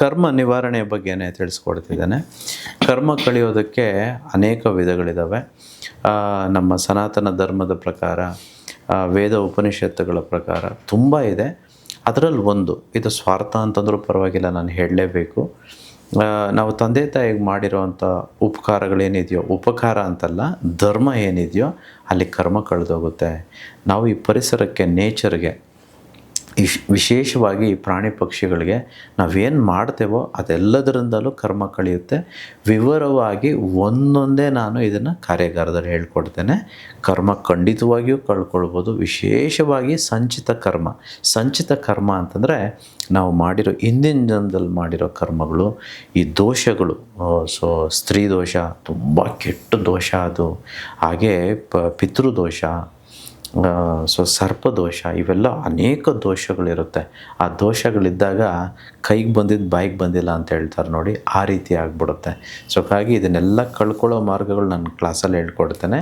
ಕರ್ಮ ನಿವಾರಣೆಯ ಬಗ್ಗೆನೇ ತಿಳಿಸ್ಕೊಡ್ತಿದ್ದೇನೆ. ಕರ್ಮ ಕಳೆಯೋದಕ್ಕೆ ಅನೇಕ ವಿಧಗಳಿದ್ದಾವೆ. ನಮ್ಮ ಸನಾತನ ಧರ್ಮದ ಪ್ರಕಾರ, ವೇದ ಉಪನಿಷತ್ತುಗಳ ಪ್ರಕಾರ ತುಂಬ ಇದೆ. ಅದರಲ್ಲಿ ಒಂದು, ಇದು ಸ್ವಾರ್ಥ ಅಂತಂದ್ರೂ ಪರವಾಗಿಲ್ಲ, ನಾನು ಹೇಳಲೇಬೇಕು. ನಾವು ತಂದೆ ತಾಯಿಗೆ ಮಾಡಿರೋವಂಥ ಉಪಕಾರಗಳೇನಿದೆಯೋ, ಉಪಕಾರ ಅಂತಲ್ಲ, ಧರ್ಮ ಏನಿದೆಯೋ ಅಲ್ಲಿ ಕರ್ಮ ಕಳೆದೋಗುತ್ತೆ. ನಾವು ಈ ಪರಿಸರಕ್ಕೆ, ನೇಚರ್ಗೆ, ವಿಶೇಷವಾಗಿ ಪ್ರಾಣಿ ಪಕ್ಷಿಗಳಿಗೆ ನಾವೇನು ಮಾಡ್ತೇವೋ ಅದೆಲ್ಲದರಿಂದಲೂ ಕರ್ಮ ಕಳೆಯುತ್ತೆ. ವಿವರವಾಗಿ ಒಂದೊಂದೇ ನಾನು ಇದನ್ನು ಕಾರ್ಯಾಗಾರದಲ್ಲಿ ಹೇಳ್ಕೊಡ್ತೇನೆ. ಕರ್ಮ ಖಂಡಿತವಾಗಿಯೂ ಕಳ್ಕೊಳ್ಬೋದು. ವಿಶೇಷವಾಗಿ ಸಂಚಿತ ಕರ್ಮ ಅಂತಂದರೆ ನಾವು ಮಾಡಿರೋ ಹಿಂದಿನ ಜನ್ಮದಲ್ಲಿ ಮಾಡಿರೋ ಕರ್ಮಗಳು, ಈ ದೋಷಗಳು. ಸ್ತ್ರೀ ದೋಷ ತುಂಬ ಕೆಟ್ಟ ದೋಷ ಅದು. ಹಾಗೇ ಪಿತೃದೋಷ, ಸರ್ಪದೋಷ, ಇವೆಲ್ಲ ಅನೇಕ ದೋಷಗಳಿರುತ್ತೆ. ಆ ದೋಷಗಳಿದ್ದಾಗ ಕೈಗೆ ಬಂದಿದ್ದು ಬಾಯಿಗೆ ಬಂದಿಲ್ಲ ಅಂತ ಹೇಳ್ತಾರೆ ನೋಡಿ, ಆ ರೀತಿ ಆಗಿಬಿಡುತ್ತೆ. ಹಾಗಾಗಿ ಇದನ್ನೆಲ್ಲ ಕಳ್ಕೊಳ್ಳೋ ಮಾರ್ಗಗಳು ನಾನು ಕ್ಲಾಸಲ್ಲಿ ಹೇಳ್ಕೊಡ್ತೇನೆ.